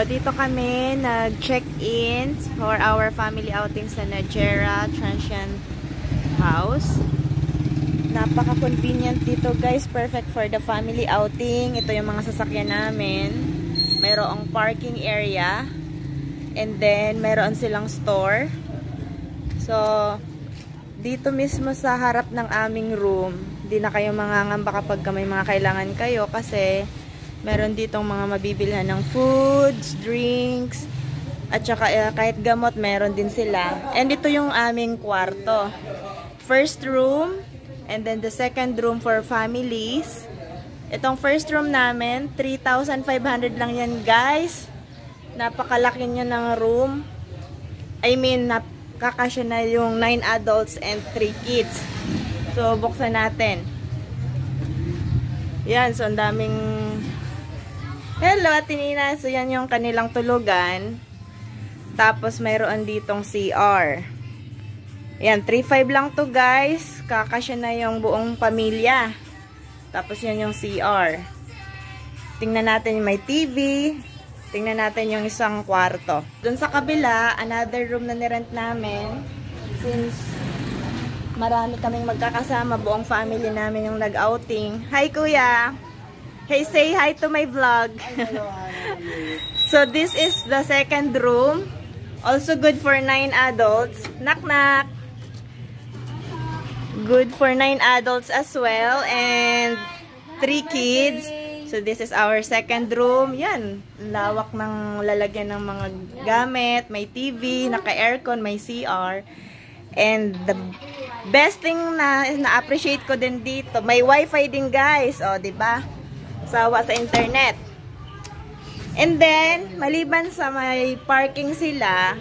Dito kami nag-check-in for our family outing sa Najera Transient House. Napaka-convenient dito guys. Perfect for the family outing. Ito yung mga sasakyan namin. Mayroong parking area. And then, mayroon silang store. So, dito mismo sa harap ng aming room, hindi na kayo mangangamba kapag may mga kailangan kayo kasi meron ditong mga mabibilhan ng foods, drinks, at saka kahit gamot meron din sila. And ito yung aming kwarto. First room, and then the second room for families. Itong first room namin, 3,500 lang yan guys. Napakalaki niya ng room. I mean, kakasya na yung 9 adults and 3 kids. So, buksan natin. Yan, so ang daming... Hello, Ate Nina. So, yan yung kanilang tulugan. Tapos, mayroon ditong CR. Yan, 3,500 lang to guys. Kakasya na yung buong pamilya. Tapos, yan yung CR. Tingnan natin yung may TV. Tingnan natin yung isang kwarto. Doon sa kabila, another room na nirent namin. Since marami kaming magkakasama, buong family namin yung nag-outing. Hi, Kuya! Hey, say hi to my vlog. So, this is the second room. Also good for 9 adults. Knock, knock! Good for 9 adults as well. And 3 kids. So, this is our second room. Yan. Lawak ng lalagyan ng mga gamit. May TV, naka-aircon, may CR. And the best thing na na-appreciate ko din dito, may wifi din guys. O, diba? Sawa sa internet. And then, maliban sa may parking sila,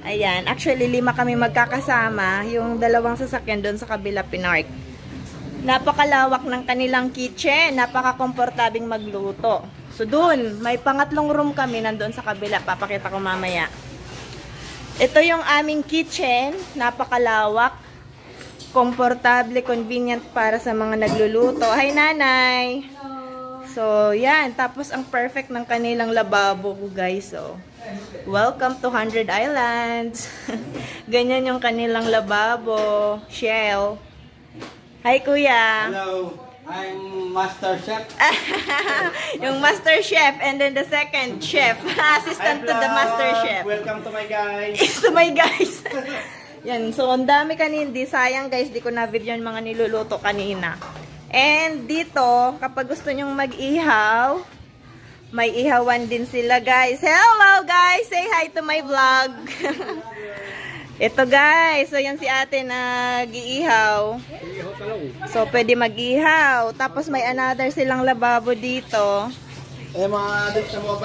ayan, actually 5 kami magkakasama. Yung 2 sasakyan doon sa kabila pinark. Napakalawak ng kanilang kitchen. Napaka-komportabing magluto. So, dun, may pangatlong room kami nandoon sa kabila. Papakita ko mamaya. Ito yung aming kitchen. Napakalawak. Komportable, convenient para sa mga nagluluto. Hi, Nanay! So, yan. Tapos, ang perfect ng kanilang lababo ko, guys. So, welcome to 100 Islands. Ganyan yung kanilang lababo. Shell. Hi, Kuya. Hello, I'm Master Chef. Yung Master Chef and then the second chef. Assistant to the Master Chef. Welcome to my guys. To my guys. Yan. So, ang dami kanina. Di sayang, guys. Di ko na-video yung mga niluluto kanina. And dito, kapag gusto nyong mag-ihaw, may ihawan din sila, guys. Hello, guys! Say hi to my vlog. Ito, guys. So, yan si ate nag-iihaw. So, pwede mag-ihaw. Tapos, may another silang lababo dito.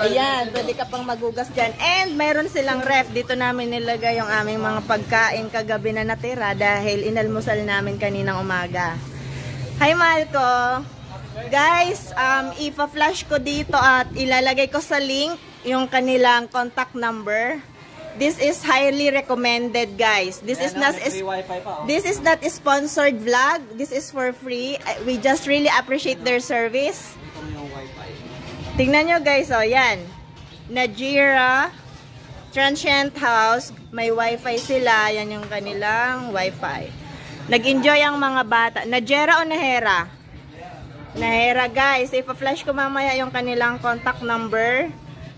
Ayan, pwede ka pang magugas dyan. And, mayroon silang ref. Dito namin nilagay yung aming mga pagkain kagabi na natira dahil inalmusal namin kaninang umaga. Hi, Malco! Guys, ipa-flash ko dito at ilalagay ko sa link yung kanilang contact number. This is highly recommended, guys. This is not a sponsored vlog. This is for free. We just really appreciate their service. Tingnan nyo, guys. Oh, yan. Najera Transient House. May wifi sila. Yan yung kanilang wifi. Nag-enjoy ang mga bata. Najera o Nahera? Nahera, guys. Ipa-flash ko mamaya yung kanilang contact number.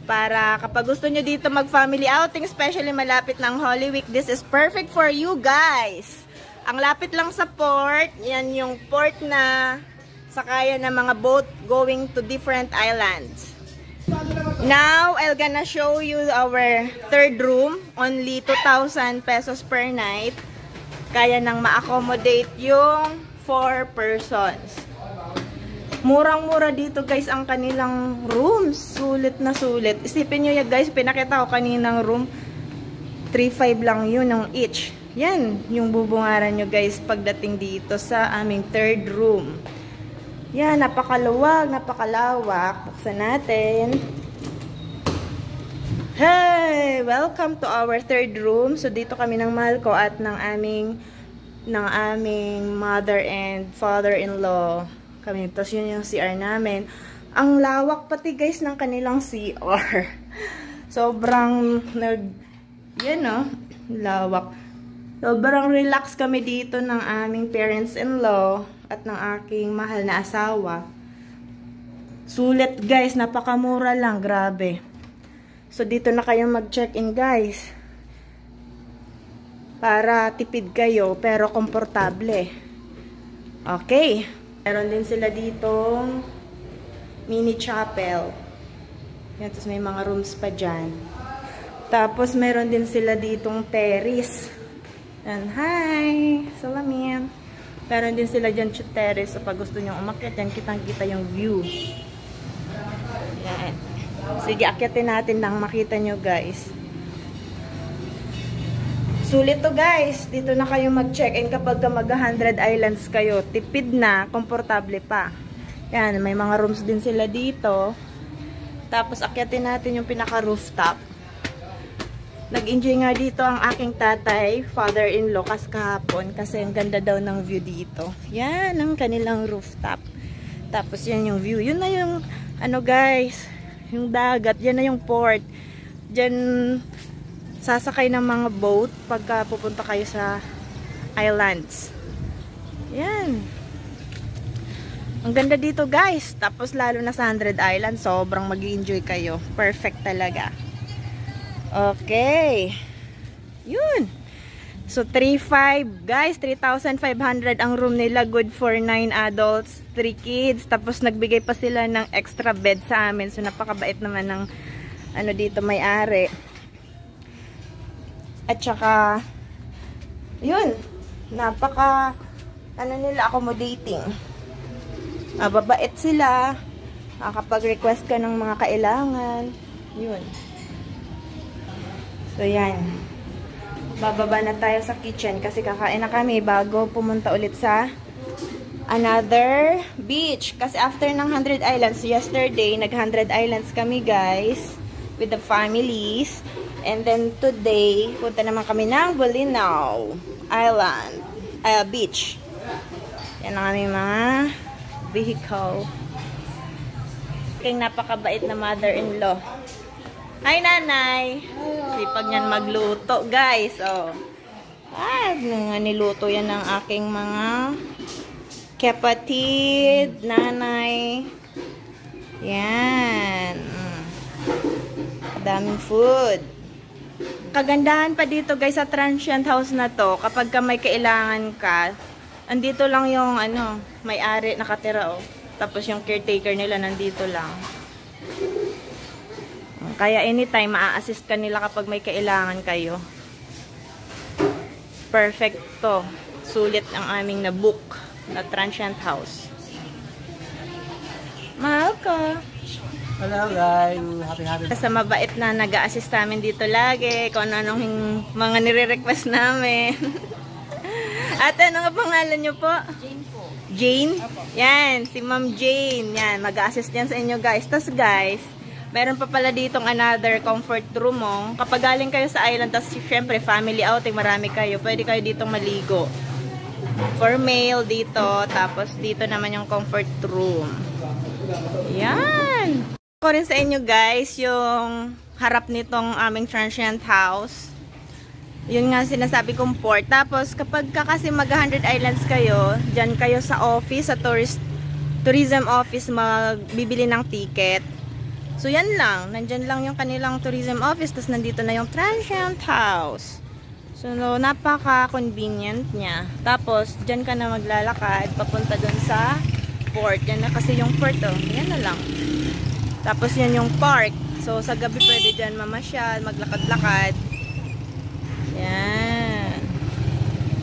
Para kapag gusto nyo dito mag-family outing, especially malapit ng Holy Week, this is perfect for you guys. Ang lapit lang sa port, yan yung port na sakayan ng mga boat going to different islands. Now, I'm gonna show you our third room. Only 2,000 pesos per night. Kaya nang ma-accommodate yung 4 persons. Murang-mura dito guys ang kanilang rooms. Sulit na sulit. Isipin nyo yan guys, pinakita ko kaninang room. 3,500 lang yun ng each. Yan, yung bubungaran nyo guys pagdating dito sa aming third room. Yan, napakaluwag, napakalawak. Buksan natin. Hey! Welcome to our third room. So dito kami ng mahal ko at ng aming mother and father-in-law. Kami. Tapos yun yung CR namin. Ang lawak pati guys ng kanilang CR. Sobrang yan o, lawak. Sobrang relax kami dito ng aming parents-in-law at ng aking mahal na asawa. Sulit guys, napakamura lang, grabe. So dito na kayo mag-check-in guys. Para tipid kayo pero komportable. Okay. Meron din sila ditong mini chapel. Yan, tapos may mga rooms pa dyan. Tapos meron din sila ditong terrace. Yan, hi! Salamin! Meron din sila dyan terrace. So pag gusto nyo umakyat, yan kitang-kita yung view. Yan. Sige, akyatin natin nang makita nyo guys. Sulit to guys. Dito na kayo mag-check-in kapag mag 100 islands kayo. Tipid na, komportable pa. Yan, may mga rooms din sila dito. Tapos akyatin natin yung pinaka-rooftop. Nag-enjoy nga dito ang aking tatay, father-in-law, kahapon. Kasi ang ganda daw ng view dito. Yan, ang kanilang rooftop. Tapos yan yung view. Yun na yung, ano guys, yung dagat. Yan na yung port. Diyan sasakay ng mga boat pagka pupunta kayo sa islands. Yan. Ang ganda dito guys. Tapos lalo na sa 100 Islands, sobrang mag-enjoy kayo. Perfect talaga. Okay. Yun. So 3,500 guys, 3,500 ang room nila. Good for 9 adults, 3 kids. Tapos nagbigay pa sila ng extra bed sa amin. So napakabait naman ng ano dito may-ari. At saka, yun, napaka, ano nila, accommodating. Babait sila, kapag request ka ng mga kailangan, yun. So, yan. Bababa na tayo sa kitchen kasi kakain na kami bago pumunta ulit sa another beach. Kasi after ng 100 Islands, yesterday, nag-100 Islands kami, guys, with the families. And then today, punta naman kami ng Bolinao Island, beach. Yan ang aming mga vehicle. King napakabait na mother-in-law. Hi, nanay! Sipag niyan magluto, guys. Oh. Niluto yan ng aking mga kapatid, nanay. Yan. Daming food. Kagandahan pa dito guys sa transient house na to, kapag ka may kailangan ka, andito lang yung ano, may-ari nakatira oh. Tapos yung caretaker nila nandito lang. Kaya anytime maa-assist ka nila kapag may kailangan kayo. Perfect to. Sulit ang aming na-book na transient house. Mahal ka. Hello guys, happy. Sa mabait na nag-a-assist namin dito lagi, kung ano-anong mga nire-request namin. At ano nga pangalan nyo po? Jane po. Jane? Yan, si Ma'am Jane. Yan, mag-a-assist yan sa inyo guys. Tapos guys, meron pa pala ditong another comfort room oh. Kapag galing kayo sa island, tapos syempre family outing, marami kayo, pwede kayo ditong maligo. For male dito, tapos dito naman yung comfort room. Yan. Ko rin sa inyo guys yung harap nitong aming transient house. Yun nga sinasabi kong port. Tapos kapag kasi mag 100 islands kayo, dyan kayo sa office, sa tourism office magbibili ng ticket. So yan lang, nandyan lang yung kanilang tourism office, tapos nandito na yung transient house. So napaka-convenient niya. Tapos dyan ka na maglalakad papunta dun sa port. Yan na kasi yung port oh. Yan na lang. Tapos yan yung park. So sa gabi pwede dyan mamasyal, maglakad-lakad. Yan.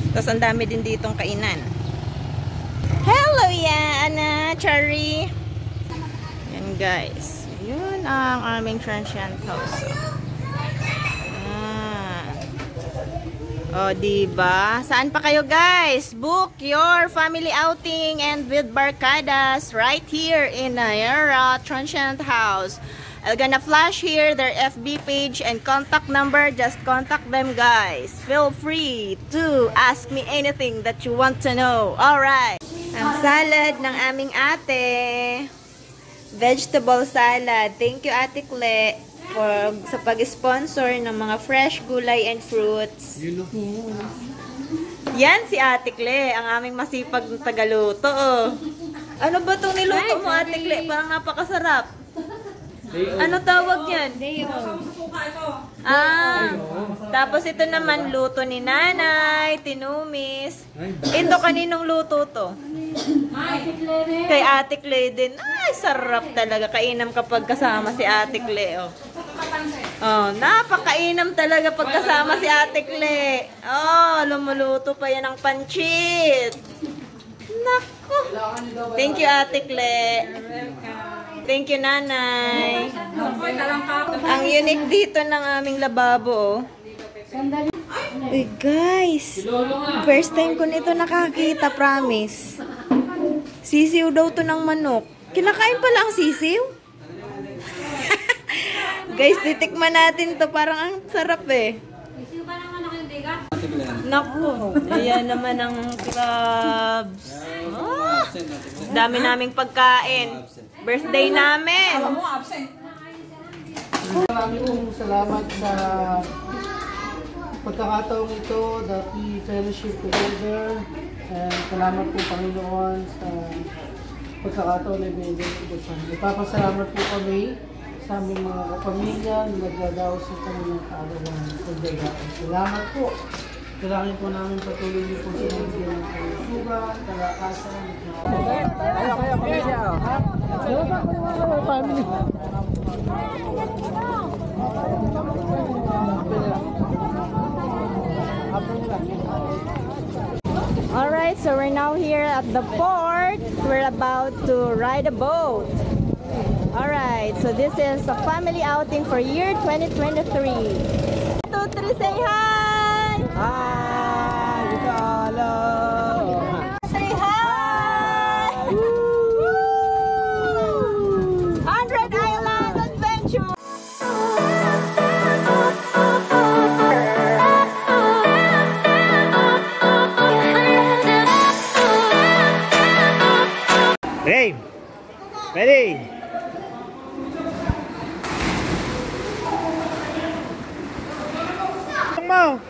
Tapos ang dami din ditong kainan. Hello yan, Ana, Cherry. Yan guys. Yun ang aming transient house. O, diba? Saan pa kayo guys? Book your family outing and with barkadas right here in Nayara Transient House. I'm gonna flash here their FB page and contact number. Just contact them guys. Feel free to ask me anything that you want to know. Alright. Ang salad ng aming ate. vegetable salad. Thank you, Ate Cle, sa pag-sponsor ng mga fresh gulay and fruits. Yan si Ate Cle, ang aming masipag na tagaluto. Oh. Ano ba itong niluto mo, Ate Cle? Parang napakasarap. Ano tawag yan? Tapos ito naman luto ni Nanay, tinumis. Ito kaninong luto to? Kay Ate Cle din. Ay, sarap talaga. Kainam kapag kasama si Ate Cle. Oh, napakainam talaga pag kasama si Ate Cle. Oh, lumuluto pa yan ng panchit. Naku. Thank you, Ate Cle. Thank you, Nanay. Ang unique dito ng aming lababo. Uy, guys. First time ko nito nakakita, promise. Sisiw daw to ng manok. Kinakain pala ang sisiw? Guys, titikman natin to. Parang ang sarap eh. Sisiw ba naman ako yung diga? Naku. Ayan naman ang crabs. Ah, dami naming pagkain. Birthday namin. Maraming pong salamat sa pagkakataong ito that we fellowship together. And salamat po Panginoon sa pagkakataon na ibigay ko sa amin. Nagpapasalamat po kami sa aming mga kapamilya na nagdadaos sa kanilang kaarawan. Salamat po. Kailangan po namin patuloy niyo po sa mga ng kalusugan, kalakasan. Family. Alright, so we're now here at the port. We're about to ride a boat. Alright, so this is a family outing for year 2023. 1, 2, 3, say hi! Hi! Hello! Say hi! 100 Island Adventure! Ready? Ready? Mo!